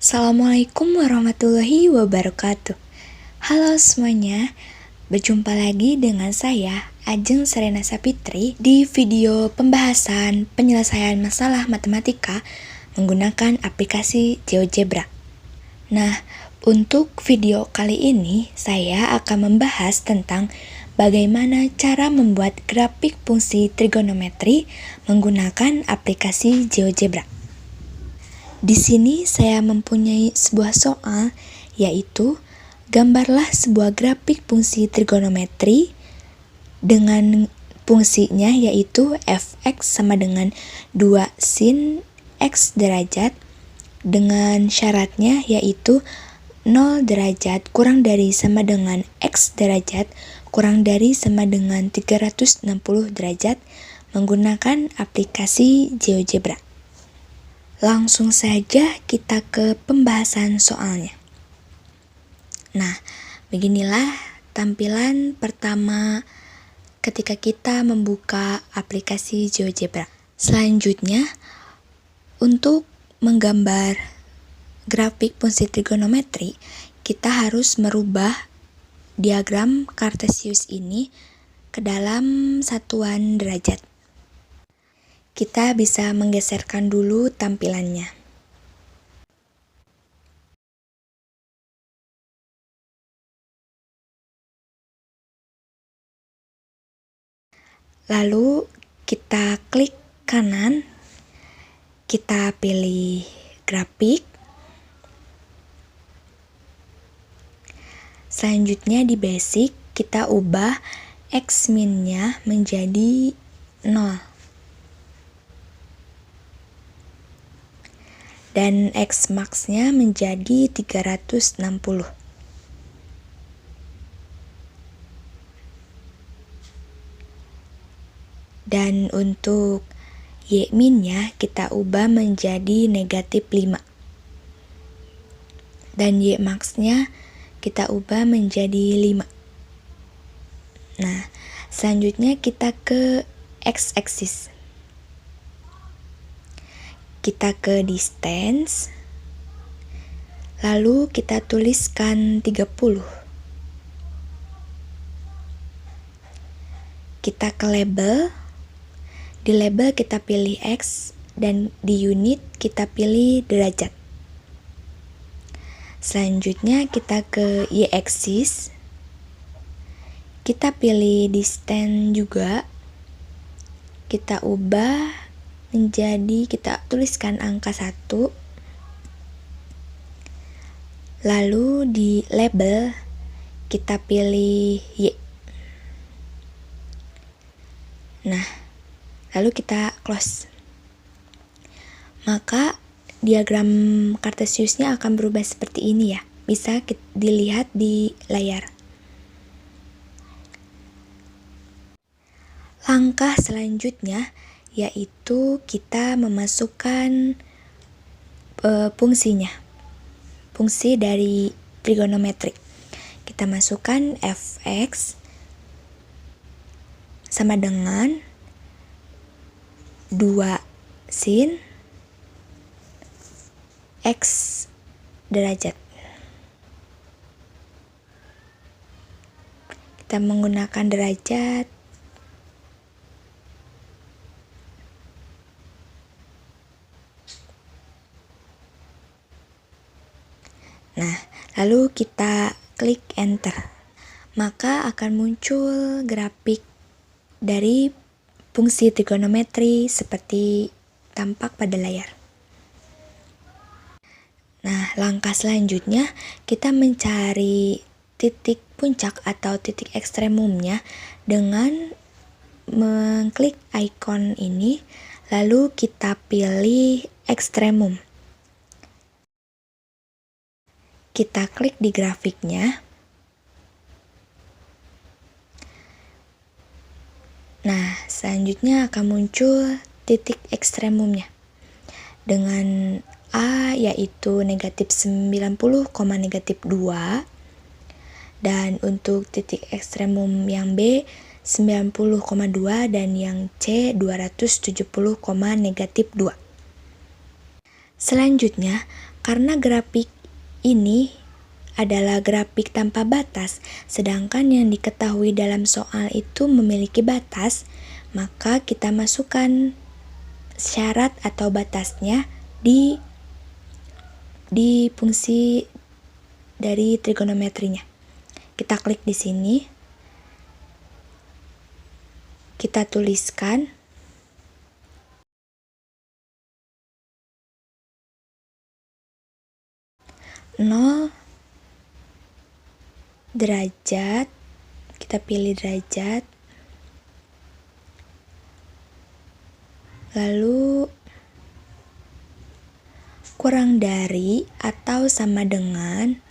Assalamualaikum warahmatullahi wabarakatuh. Halo semuanya, berjumpa lagi dengan saya, Ajeng Serena Sapitri, di video pembahasan penyelesaian masalah matematika menggunakan aplikasi GeoGebra. Nah, untuk video kali ini, saya akan membahas tentang bagaimana cara membuat grafik fungsi trigonometri menggunakan aplikasi GeoGebra. Di sini saya mempunyai sebuah soal, yaitu gambarlah sebuah grafik fungsi trigonometri dengan fungsinya yaitu fx sama dengan 2 sin x derajat dengan syaratnya yaitu 0 derajat kurang dari sama dengan x derajat kurang dari sama dengan 360 derajat menggunakan aplikasi GeoGebra. Langsung saja kita ke pembahasan soalnya. Nah, beginilah tampilan pertama ketika kita membuka aplikasi GeoGebra. Selanjutnya, untuk menggambar grafik fungsi trigonometri, kita harus merubah diagram Kartesius ini ke dalam satuan derajat. Kita bisa menggeserkan dulu tampilannya. Lalu kita klik kanan, kita pilih grafik. Selanjutnya di basic kita ubah x min-nya menjadi 0. Dan X max-nya menjadi 360. Dan untuk Y min-nya kita ubah menjadi negatif 5. Dan Y max-nya kita ubah menjadi 5. Nah, selanjutnya kita ke X-axis. Kita ke distance, lalu kita tuliskan 30. Kita ke label, di label kita pilih X, dan di unit kita pilih derajat. Selanjutnya kita ke Y-axis, kita pilih distance juga, kita ubah menjadi, kita tuliskan angka 1, lalu di label kita pilih Y. Nah, lalu kita close. Maka diagram Kartesiusnya akan berubah seperti ini ya, bisa dilihat di layar. Langkah selanjutnya yaitu kita memasukkan fungsinya, fungsi dari trigonometri. Kita masukkan fx sama dengan 2 sin x derajat. Kita menggunakan derajat. Nah, lalu kita klik enter. Maka akan muncul grafik dari fungsi trigonometri seperti tampak pada layar. Nah, langkah selanjutnya kita mencari titik puncak atau titik ekstremumnya dengan mengklik icon ini, lalu kita pilih ekstremum. Kita klik di grafiknya. Nah, selanjutnya akan muncul titik ekstremumnya dengan A yaitu negatif 90, negatif 2, dan untuk titik ekstremum yang B 90,2 dan yang C 270, negatif 2. Selanjutnya, karena grafik ini adalah grafik tanpa batas, sedangkan yang diketahui dalam soal itu memiliki batas, maka kita masukkan syarat atau batasnya di fungsi dari trigonometrinya. Kita klik di sini, kita tuliskan 0 derajat, kita pilih derajat, lalu kurang dari atau sama dengan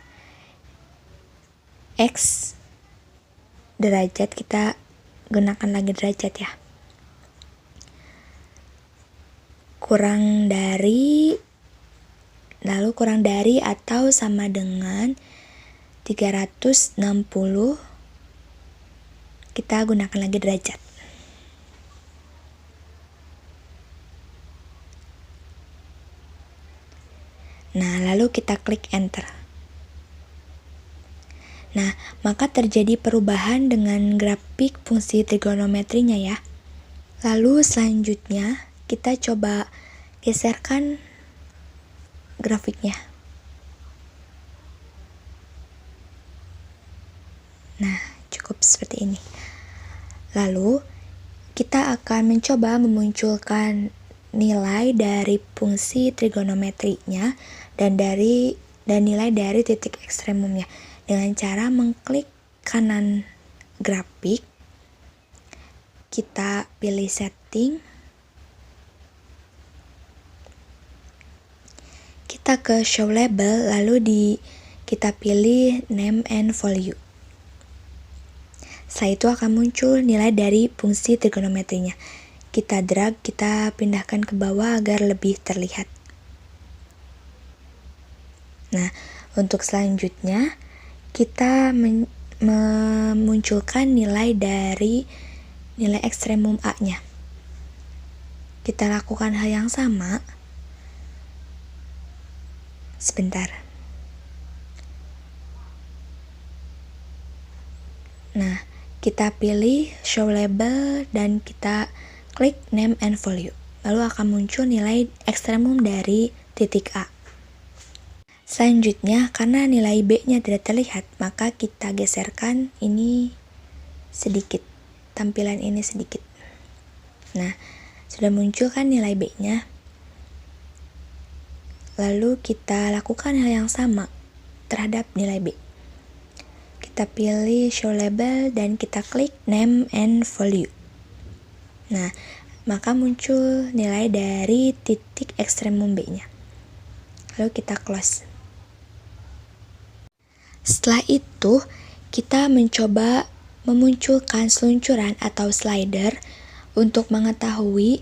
X derajat, kita gunakan lagi derajat ya, kurang dari, lalu kurang dari atau sama dengan 360, kita gunakan lagi derajat. Nah, lalu kita klik enter. Nah, maka terjadi perubahan dengan grafik fungsi trigonometrinya ya. Lalu selanjutnya kita coba geserkan grafiknya. Nah, cukup seperti ini. Lalu kita akan mencoba memunculkan nilai dari fungsi trigonometrinya dan nilai dari titik ekstremumnya dengan cara mengklik kanan grafik, kita pilih setting, kita ke show label, lalu kita pilih name and value. Setelah itu akan muncul nilai dari fungsi trigonometrinya. Kita drag, kita pindahkan ke bawah agar lebih terlihat. Nah, untuk selanjutnya kita memunculkan nilai dari nilai ekstremum A-nya. Kita lakukan hal yang sama. Sebentar. Nah, kita pilih show label dan kita klik name and value. Lalu akan muncul nilai ekstremum dari titik A. Selanjutnya, karena nilai B-nya tidak terlihat, maka kita geserkan ini sedikit, tampilan ini sedikit. Nah, sudah muncul kan nilai B-nya. Lalu kita lakukan hal yang sama terhadap nilai B. Kita pilih show label dan kita klik name and value. Nah, maka muncul nilai dari titik ekstremum B-nya. Lalu kita close. Setelah itu, kita mencoba memunculkan seluncuran atau slider untuk mengetahui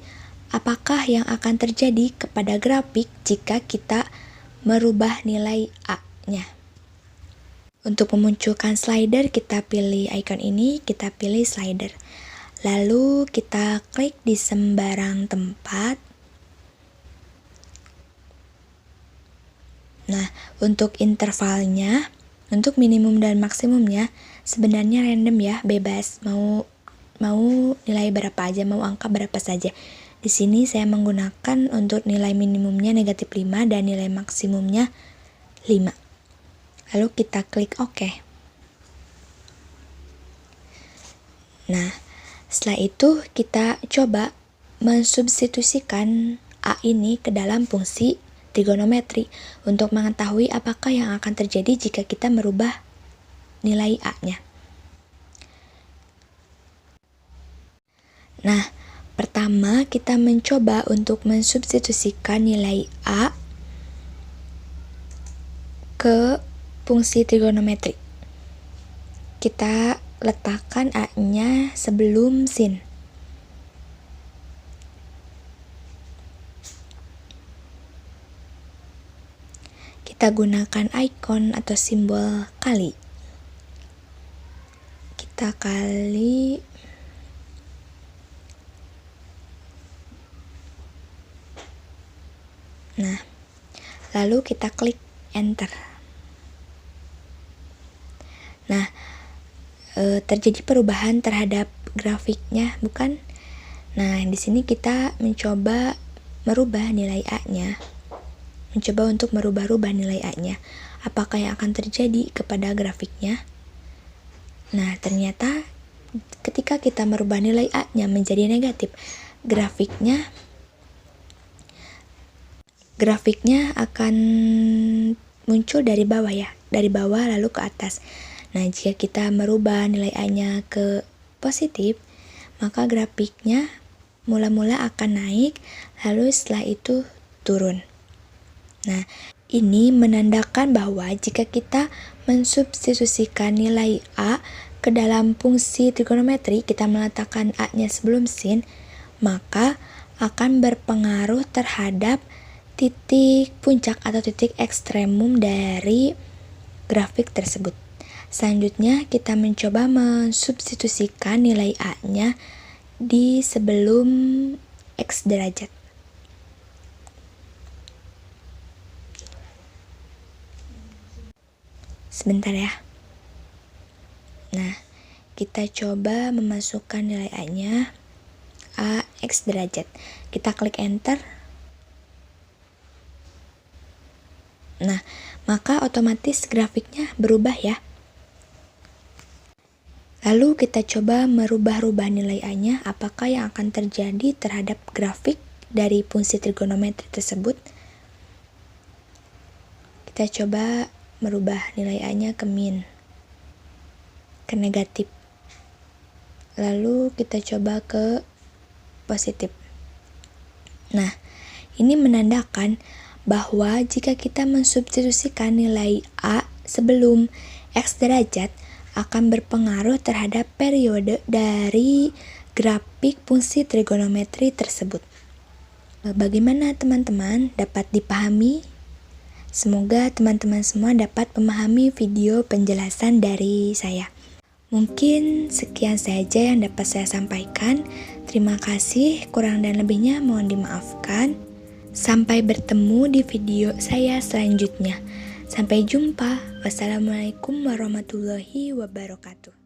apakah yang akan terjadi kepada grafik jika kita merubah nilai A-nya. Untuk memunculkan slider, kita pilih icon ini, kita pilih slider. Lalu kita klik di sembarang tempat. Nah, untuk intervalnya, untuk minimum dan maksimumnya sebenarnya random ya, bebas mau nilai berapa aja, mau angka berapa saja. Di sini saya menggunakan untuk nilai minimumnya -5 dan nilai maksimumnya 5. Lalu kita klik OK. Nah, setelah itu kita coba mensubstitusikan A ini ke dalam fungsi trigonometri untuk mengetahui apakah yang akan terjadi jika kita merubah nilai A-nya. Nah, pertama kita mencoba untuk mensubstitusikan nilai A ke fungsi trigonometri. Kita letakkan A-nya sebelum sin. Kita gunakan icon atau simbol kali. Kita kali. Nah, lalu kita klik enter. Nah, terjadi perubahan terhadap grafiknya, bukan? Nah, di sini kita mencoba merubah nilai A-nya. Mencoba untuk merubah-rubah nilai A-nya. Apakah yang akan terjadi kepada grafiknya? Nah, ternyata ketika kita merubah nilai A-nya menjadi negatif, grafiknya akan muncul dari bawah ya, dari bawah lalu ke atas. Nah, jika kita merubah nilai A-nya ke positif, maka grafiknya mula-mula akan naik, lalu setelah itu turun. Nah, ini menandakan bahwa jika kita mensubstitusikan nilai A ke dalam fungsi trigonometri, kita meletakkan A-nya sebelum sin, maka akan berpengaruh terhadap titik puncak atau titik ekstremum dari grafik tersebut. Selanjutnya, kita mencoba mensubstitusikan nilai A-nya di sebelum X derajat. Sebentar ya. Nah, kita coba memasukkan nilai A-nya, A X derajat. Kita klik enter. Nah, maka otomatis grafiknya berubah ya. Lalu kita coba merubah-rubah nilai A-nya, apakah yang akan terjadi terhadap grafik dari fungsi trigonometri tersebut. Kita coba merubah nilai A-nya ke min, ke negatif. Lalu kita coba ke positif. Nah, ini menandakan bahwa jika kita mensubstitusikan nilai A sebelum X derajat, akan berpengaruh terhadap periode dari grafik fungsi trigonometri tersebut. Bagaimana teman-teman, dapat dipahami? Semoga teman-teman semua dapat memahami video penjelasan dari saya. Mungkin sekian saja yang dapat saya sampaikan. Terima kasih, kurang dan lebihnya mohon dimaafkan. Sampai bertemu di video saya selanjutnya. Sampai jumpa. Wassalamualaikum warahmatullahi wabarakatuh.